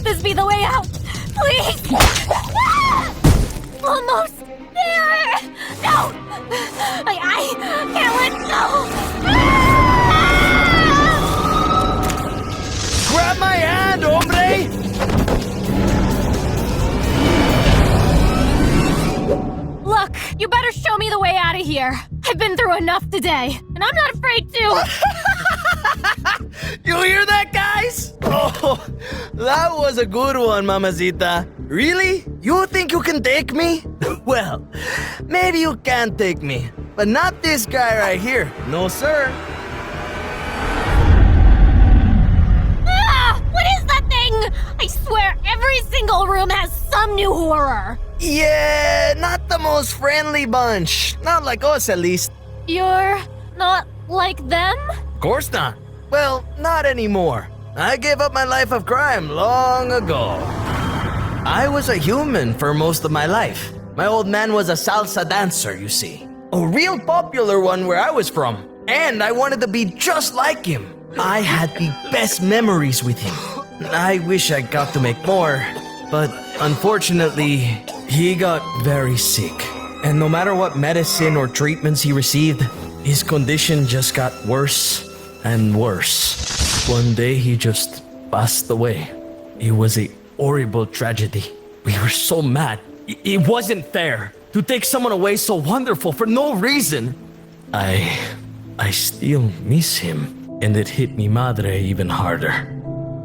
this be the way out? Please! Ah! Almost there! No! I can't let go! Ah! Grab my hand, hombre! Look, you better show me the way out of here. I've been through enough today, and I'm not afraid to. You hear that, guys? Oh, that was a good one, mamacita. Really? You think you can take me? Well, maybe you can take me, but not this guy right here. No, sir. Ah! What is that thing? I swear every single room has some new horror. Yeah, not the most friendly bunch. Not like us, at least. You're not like them? Of course not. Well, not anymore. I gave up my life of crime long ago. I was a human for most of my life. My old man was a salsa dancer, you see. A real popular one where I was from. And I wanted to be just like him. I had the best memories with him. I wish I got to make more, but unfortunately, he got very sick. And no matter what medicine or treatments he received, his condition just got worse and worse. One day he just passed away. It was a horrible tragedy. We were so mad. It wasn't fair to take someone away so wonderful for no reason. I still miss him, and it hit mi madre even harder.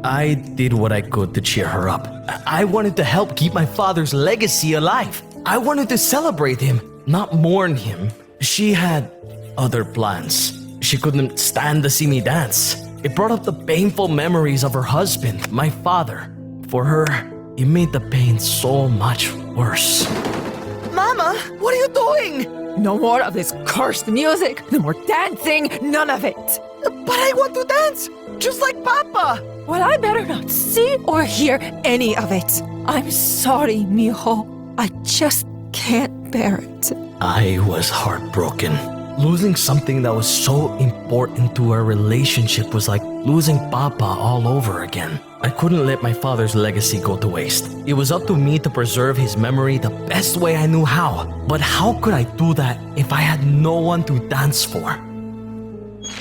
I did what I could to cheer her up. I wanted to help keep my father's legacy alive. I wanted to celebrate him, not mourn him. She had other plans. She couldn't stand to see me dance. It brought up the painful memories of her husband, my father. For her, it made the pain so much worse. Mama, what are you doing? No more of this cursed music, no more dancing, none of it. But I want to dance, just like Papa. Well, I better not see or hear any of it. I'm sorry, mijo. I just can't bear it. I was heartbroken. Losing something that was so important to our relationship was like losing Papa all over again. I couldn't let my father's legacy go to waste. It was up to me to preserve his memory the best way I knew how. But how could I do that if I had no one to dance for?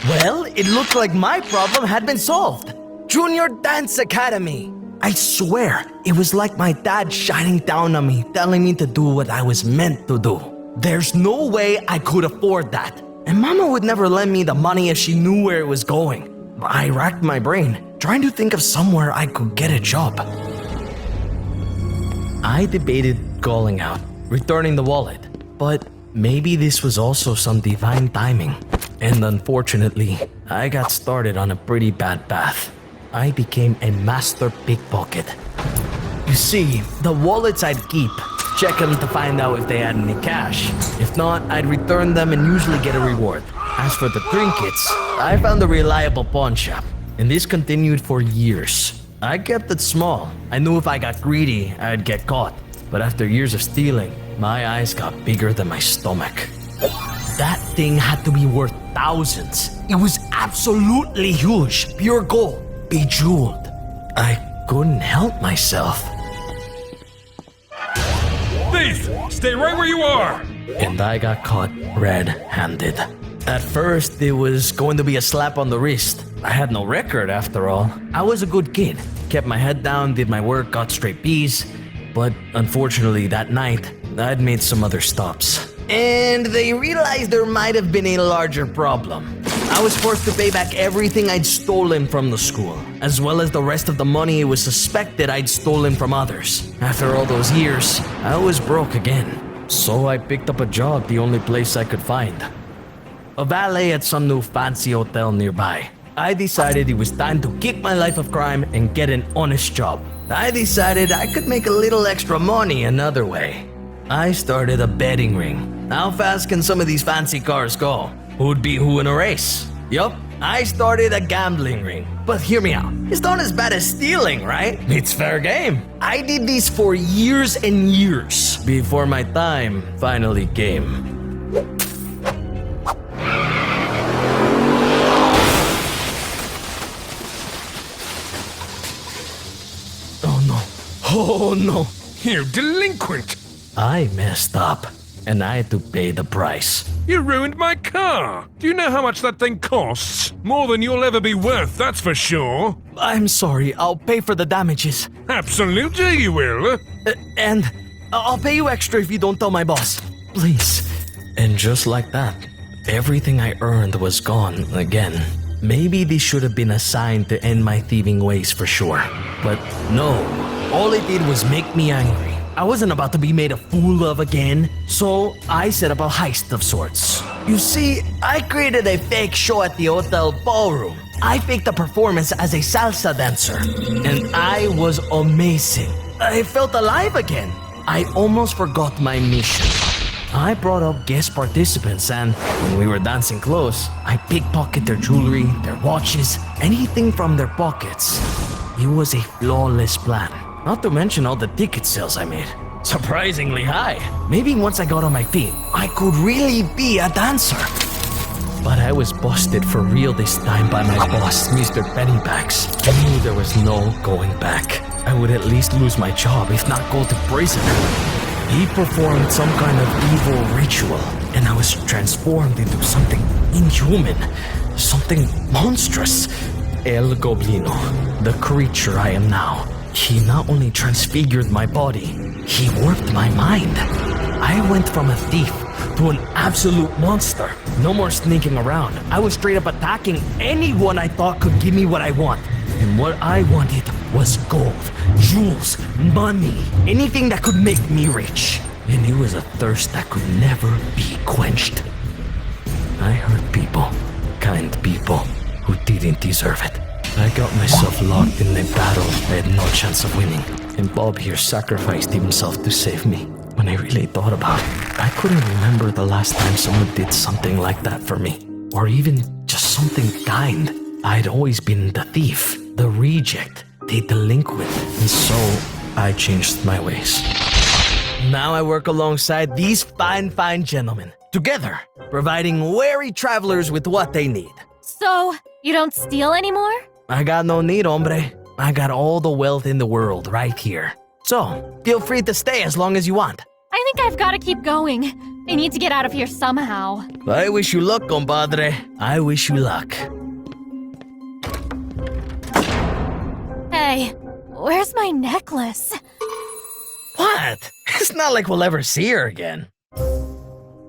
Well, it looked like my problem had been solved. Junior Dance Academy. I swear, it was like my dad shining down on me, telling me to do what I was meant to do. There's no way I could afford that. And Mama would never lend me the money if she knew where it was going. I racked my brain, trying to think of somewhere I could get a job. I debated calling out, returning the wallet, but maybe this was also some divine timing. And unfortunately, I got started on a pretty bad path. I became a master pickpocket. You see, the wallets I'd keep, check them to find out if they had any cash. If not, I'd return them and usually get a reward. As for the trinkets, I found a reliable pawn shop, and this continued for years. I kept it small. I knew if I got greedy, I'd get caught. But after years of stealing, my eyes got bigger than my stomach. That thing had to be worth thousands. It was absolutely huge, pure gold, bejeweled. I couldn't help myself. Thief! Stay right where you are! And I got caught red-handed. At first, it was going to be a slap on the wrist. I had no record after all. I was a good kid. Kept my head down, did my work, got straight B's. But unfortunately, that night, I'd made some other stops. And they realized there might have been a larger problem. I was forced to pay back everything I'd stolen from the school, as well as the rest of the money it was suspected I'd stolen from others. After all those years, I was broke again. So I picked up a job the only place I could find. A valet at some new fancy hotel nearby. I decided it was time to kick my life of crime and get an honest job. I decided I could make a little extra money another way. I started a betting ring. How fast can some of these fancy cars go? Who'd beat who in a race? Yup, I started a gambling ring. But hear me out, it's not as bad as stealing, right? It's fair game. I did this for years and years before my time finally came. Oh no, Oh no, You delinquent! I messed up, and I had to pay the price. You ruined my car! Do you know how much that thing costs? More than you'll ever be worth, that's for sure. I'm sorry, I'll pay for the damages. Absolutely you will. And I'll pay you extra if you don't tell my boss. Please. And just like that, everything I earned was gone again. Maybe this should have been a sign to end my thieving ways for sure. But no, all it did was make me angry. I wasn't about to be made a fool of again, so I set up a heist of sorts. You see, I created a fake show at the hotel ballroom. I faked a performance as a salsa dancer, and I was amazing. I felt alive again. I almost forgot my mission. I brought up guest participants, and when we were dancing close, I pickpocketed their jewelry, their watches, anything from their pockets. It was a flawless plan. Not to mention all the ticket sales I made. Surprisingly high. Maybe once I got on my feet, I could really be a dancer. But I was busted for real this time by my boss, Mr. Pennybags. I knew there was no going back. I would at least lose my job, if not go to prison. He performed some kind of evil ritual, and I was transformed into something inhuman, something monstrous. El Goblino, the creature I am now. He not only transfigured my body, he warped my mind. I went from a thief to an absolute monster. No more sneaking around. I was straight up attacking anyone I thought could give me what I want. And what I wanted was gold, jewels, money, anything that could make me rich. And it was a thirst that could never be quenched. I hurt people, kind people, who didn't deserve it. I got myself locked in a battle I had no chance of winning, and Bob here sacrificed himself to save me. When I really thought about it, I couldn't remember the last time someone did something like that for me, or even just something kind. I'd always been the thief, the reject, the delinquent, and so I changed my ways. Now I work alongside these fine gentlemen, together, providing wary travelers with what they need. So, you don't steal anymore? I got no need, hombre. I got all the wealth in the world right here. So, feel free to stay as long as you want. I think I've got to keep going. I need to get out of here somehow. I wish you luck, compadre. I wish you luck. Hey, where's my necklace? What? It's not like we'll ever see her again.